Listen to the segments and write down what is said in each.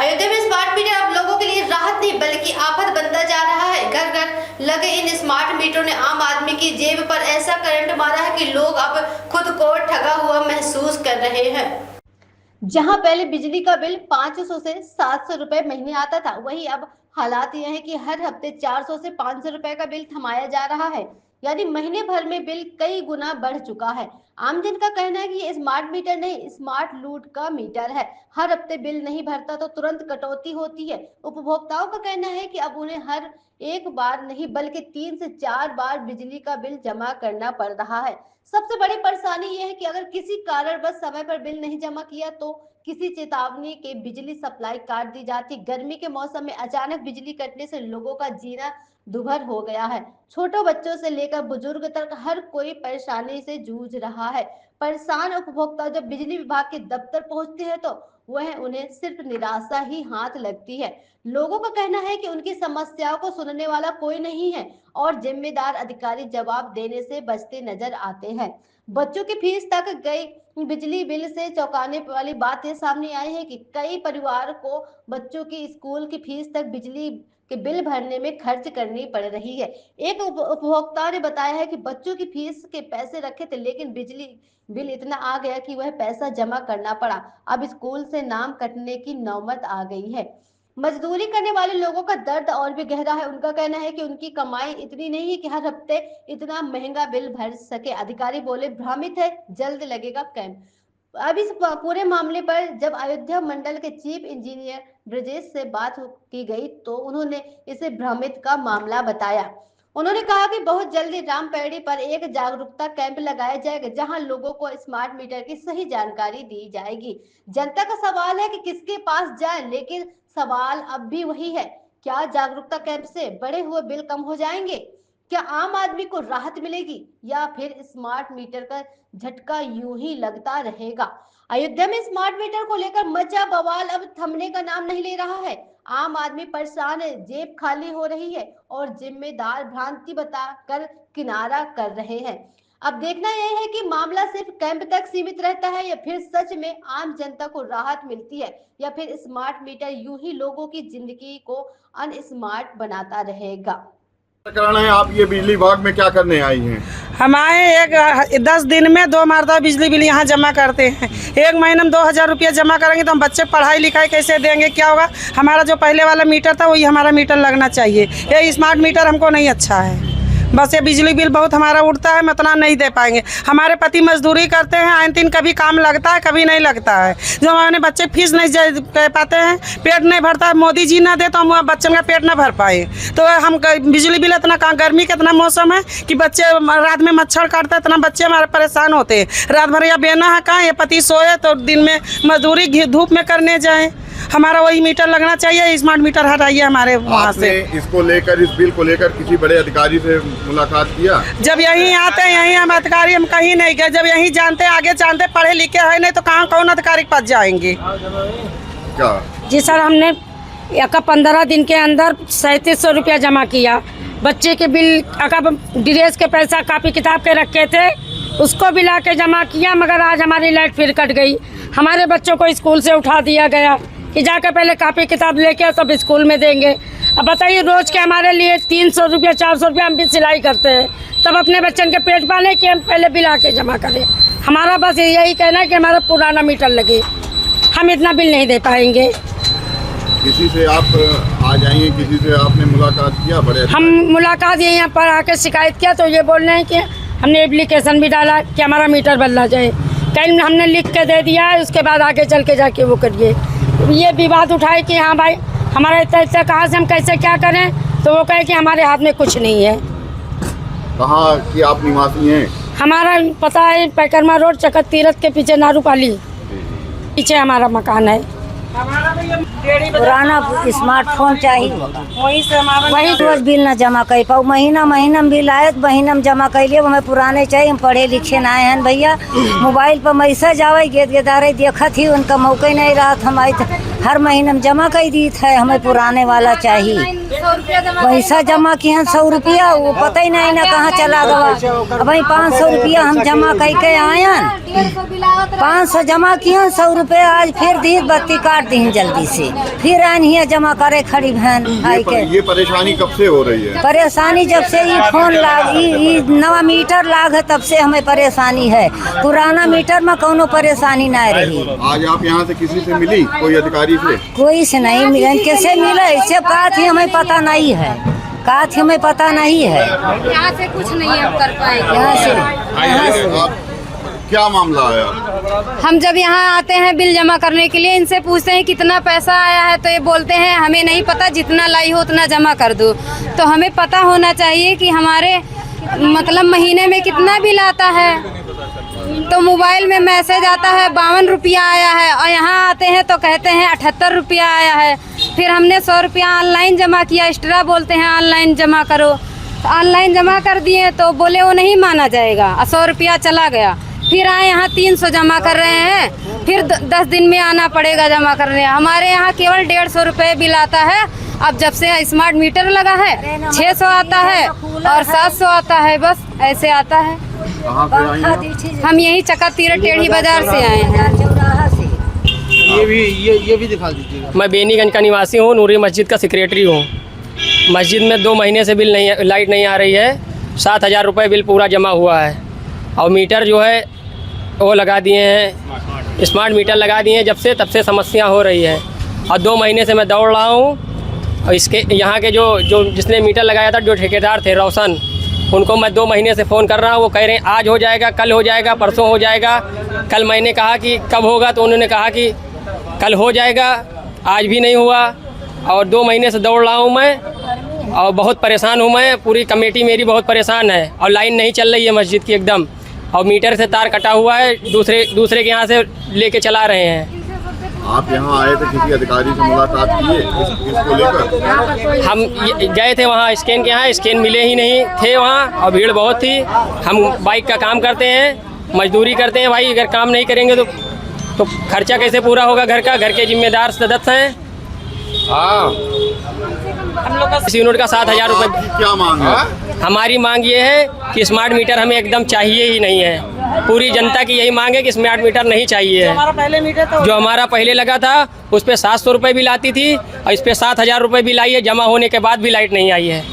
अयोध्या में smart meter अब लोगों के लिए राहत नहीं बल्कि आफत बनता जा रहा है। घर घर लगे इन स्मार्ट मीटरों ने आम आदमी की जेब पर ऐसा करंट मारा है कि लोग अब खुद को ठगा हुआ महसूस कर रहे हैं। जहां पहले बिजली का बिल 500 से 700 रुपए महीने आता था, वहीं अब हालात यह है कि हर हफ्ते 400 से 500 रुपए का बिल थमाया जा रहा है। यानी महीने भर में बिल कई गुना बढ़ चुका है। आमजन का कहना है कि ये स्मार्ट मीटर नहीं, स्मार्ट लूट का मीटर है। हर हफ्ते बिल नहीं भरता तो तुरंत कटौती होती है। उपभोक्ताओं का कहना है कि अब उन्हें हर एक बार नहीं बल्कि 3 से 4 बार बिजली का बिल जमा करना पड़ रहा है। सबसे बड़ी परेशानी यह है कि अगर किसी कारणवश समय पर बिल नहीं जमा किया तो किसी चेतावनी के बिजली सप्लाई काट दी जाती। गर्मी के मौसम में अचानक बिजली कटने से लोगों का जीना दुभर हो गया है। छोटे बच्चों से लेकर बुजुर्ग तक हर कोई परेशानी से जूझ रहा है। परेशान उपभोक्ता जब बिजली विभाग के दफ्तर पहुंचते हैं तो वह उन्हें सिर्फ निराशा ही हाथ लगती है। लोगों का कहना है कि उनकी समस्याओं को सुनने वाला कोई नहीं है और जिम्मेदार अधिकारी जवाब देने से बचते नजर आते हैं। बच्चों की फीस तक गई बिजली बिल से चौंकाने वाली बात ये सामने आई है कि कई परिवार को बच्चों की स्कूल की फीस तक बिजली के बिल भरने में खर्च करनी पड़ रही है। एक उपभोक्ता ने बताया है कि बच्चों की फीस के पैसे रखे थे लेकिन बिजली बिल इतना आ गया कि वह पैसा जमा करना पड़ा। अब स्कूल से नाम कटने की नौबत आ गई है। मजदूरी करने वाले लोगों का दर्द और भी गहरा है। उनका कहना है कि उनकी कमाई इतनी नहीं है कि हर हफ्ते इतना महंगा बिल भर सके। अधिकारी बोले भ्रमित है, जल्द लगेगा कैंप। अब इस पूरे मामले पर जब अयोध्या मंडल के चीफ इंजीनियर ब्रजेश से बात की गई तो उन्होंने इसे भ्रमित का मामला बताया। उन्होंने कहा कि बहुत जल्दी रामपेड़ी पर एक जागरूकता कैंप लगाया जाएगा जहां लोगों को स्मार्ट मीटर की सही जानकारी दी जाएगी। जनता का सवाल है कि किसके पास जाए, लेकिन सवाल अब भी वही है, क्या जागरूकता कैंप से बढ़े हुए बिल कम हो जाएंगे? क्या आम आदमी को राहत मिलेगी या फिर स्मार्ट मीटर का झटका यूं ही लगता रहेगा? अयोध्या में स्मार्ट मीटर को लेकर मचा बवाल अब थमने का नाम नहीं ले रहा है। आम आदमी परेशान है, जेब खाली हो रही है और जिम्मेदार भ्रांति बताकर किनारा कर रहे हैं। अब देखना यह है कि मामला सिर्फ कैंप तक सीमित रहता है या फिर सच में आम जनता को राहत मिलती है या फिर स्मार्ट मीटर यूं ही लोगों की जिंदगी को अनस्मार्ट बनाता रहेगा। है आप ये बिजली विभाग में क्या करने आई हैं? हम आए 10 दिन में 2 मरतबा बिजली बिल यहाँ जमा करते हैं। एक महीने में 2000 रुपया जमा करेंगे तो हम बच्चे पढ़ाई लिखाई कैसे देंगे? क्या होगा? हमारा जो पहले वाला मीटर था वही हमारा मीटर लगना चाहिए। ये स्मार्ट मीटर हमको नहीं अच्छा है। बस ये बिजली बिल बहुत हमारा उठता है, हम इतना नहीं दे पाएंगे। हमारे पति मजदूरी करते हैं, आए दिन कभी काम लगता है कभी नहीं लगता है। जब हमारे बच्चे फीस नहीं दे पाते हैं, पेट नहीं भरता, मोदी जी ना दे तो हम बच्चों का पेट ना भर पाए। तो हम बिजली बिल इतना गर्मी का इतना मौसम है कि बच्चे रात में मच्छर काटता है, इतना बच्चे हमारे परेशान होते हैं। रात भर या बेना है कहाँ, ये पति सोए तो दिन में मजदूरी धूप में करने जाए। हमारा वही मीटर लगना चाहिए, स्मार्ट मीटर हटाइए हमारे वहाँ से। इसको लेकर, इस बिल को लेकर किसी बड़े अधिकारी से मुलाकात किया? जब यहीं आते हैं यहीं हम अधिकारी हम कहीं नहीं गए। जब यहीं जानते आगे जानते पढ़े लिखे है नहीं तो कहाँ कौन अधिकारी के पास जाएंगे? क्या जी सर, हमने 15 दिन के अंदर 3700 रुपया जमा किया। बच्चे के बिल ड्रेस के पैसा कापी किताब के रखे थे उसको भी ला के जमा किया, मगर आज हमारी लाइट फिर कट गई। हमारे बच्चों को स्कूल से उठा दिया गया कि जाकर पहले कापी किताब लेके तब स्कूल में देंगे। अब बताइए रोज़ के हमारे लिए 300 रुपया 400 रुपया हम भी सिलाई करते हैं, तब अपने बच्चन के पेट पाले कि हम पहले बिल आके जमा करें। हमारा बस यही कहना है कि हमारा पुराना मीटर लगे, हम इतना बिल नहीं दे पाएंगे। किसी से आप आ जाइए, किसी से आपने मुलाकात किया? बड़े हम मुलाकात यहाँ पर आकर शिकायत किया तो ये बोल रहे हैं कि हमने एप्लीकेशन भी डाला कि हमारा मीटर बदला जाए। कहीं हमने लिख के दे दिया है, उसके बाद आगे चल के जाके वो करिए। ये विवाद उठाए कि हाँ भाई हमारा इतना कहाँ से हम कैसे क्या करें, तो वो कहे कि हमारे हाथ में कुछ नहीं है। कहाँ की आप निवासी हैं? हमारा पता है पैकरमा रोड चकत तीरथ के पीछे नारूपाली पीछे हमारा मकान है। पुराना स्मार्टफोन चाहिए, वही रोज बिल न जमा कर पाओ। महीना महीना में बिल आए, महीना में जमा कर लिए। हमें पुराने चाहिए, हम पढ़े लिखे ना आए हैं भैया। मोबाइल पर मैसेज आवे गेदारे देखा थी, उनका मौका ही नहीं रहा। हम हर महीने में जमा कर दी थे, हमें पुराने वाला चाहिए। पैसा जमा किए हैं 100 रुपया, वो पता ही नहीं ना कहाँ चला गया। अब 500 रुपया हम जमा करके आए हैं। 500 जमा किए 100 रुपये आज फिर दी बत्ती काट दी जल्दी से, फिर आनी है जमा करे खड़ी बहन आई के। ये परेशानी कब से हो रही है? परेशानी जब से ये फोन लाग ये नवा मीटर लाग है तब से हमें परेशानी है, पुराना मीटर में कोनो परेशानी ना रही। आज आप यहाँ से किसी से मिली, कोई अधिकारी से? कोई से नहीं मिले, कैसे मिले इससे कहा थी हमें पता नहीं है, कहा थी हमें पता नहीं है। यहाँ से कुछ नहीं हम कर पाएंगे। यहाँ से आप क्या मामला है? हम जब यहाँ आते हैं बिल जमा करने के लिए, इनसे पूछते हैं कितना पैसा आया है, तो ये बोलते हैं हमें नहीं पता, जितना लाई हो उतना जमा कर दो। तो हमें पता होना चाहिए कि हमारे मतलब महीने में कितना बिल आता है। तो मोबाइल में मैसेज आता है 52 रुपया आया है, और यहाँ आते हैं तो कहते हैं 78 रुपया आया है। फिर हमने 100 रुपया ऑनलाइन जमा किया, एक्स्ट्रा बोलते हैं ऑनलाइन जमा करो। ऑनलाइन जमा कर दिए तो बोले वो नहीं माना जाएगा, 100 रुपया चला गया। फिर आए यहाँ 300 जमा कर रहे हैं, फिर 10 दिन में आना पड़ेगा जमा करने। हमारे यहाँ केवल 150 रुपये बिल आता है। अब जब से स्मार्ट मीटर लगा है 600 आता है और 700 आता है, बस ऐसे आता है। कहाँ से आई हैं? हम यही चका तीर टेढ़ी बाजार से आए हैं। ये भी दिखा दीजिएगा। मैं बेनीगंज का निवासी हूँ, नूरी मस्जिद का सेक्रेटरी हूँ। मस्जिद में 2 महीने से बिल नहीं, लाइट नहीं आ रही है। 7,000 रुपये बिल पूरा जमा हुआ है, और मीटर जो है वो लगा दिए हैं, स्मार्ट मीटर लगा दिए हैं। जब से तब से समस्या हो रही है, और 2 महीने से मैं दौड़ रहा हूँ। और इसके यहाँ के जो जिसने मीटर लगाया था, जो ठेकेदार थे रोशन, उनको मैं 2 महीने से फ़ोन कर रहा हूँ। वो कह रहे हैं आज हो जाएगा, कल हो जाएगा, परसों हो जाएगा। कल मैंने कहा कि कब होगा, तो उन्होंने कहा कि कल हो जाएगा, आज भी नहीं हुआ। और 2 महीने से दौड़ रहा हूँ मैं, और बहुत परेशान हूँ मैं। पूरी कमेटी मेरी बहुत परेशान है, और लाइन नहीं चल रही है मस्जिद की एकदम, और मीटर से तार कटा हुआ है, दूसरे के यहाँ से लेके चला रहे हैं। आप यहाँ आए थे, किसी अधिकारी से मुलाकात किए इसको लेकर? हम गए थे वहाँ स्कैन के यहाँ, स्कैन मिले ही नहीं थे वहाँ, और भीड़ बहुत थी। हम बाइक का काम करते हैं, मजदूरी करते हैं भाई। अगर काम नहीं करेंगे तो खर्चा कैसे पूरा होगा घर का? घर के जिम्मेदार सदस्य हैं। हाँ, इस यूनिट का 7,000 रुपये। क्या मांग है? हमारी मांग ये है कि स्मार्ट मीटर हमें एकदम चाहिए ही नहीं है। पूरी जनता की यही मांग है कि स्मार्ट मीटर नहीं चाहिए है। हमारा पहले मीटर तो जो हमारा पहले लगा था उस पर 700 रुपये बिल आती थी, और इस पर 7,000 रुपये बिल आई है। जमा होने के बाद भी लाइट नहीं आई है।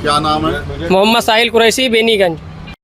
क्या नाम है? मोहम्मद साहिल कुरैशी, बेनीगंज।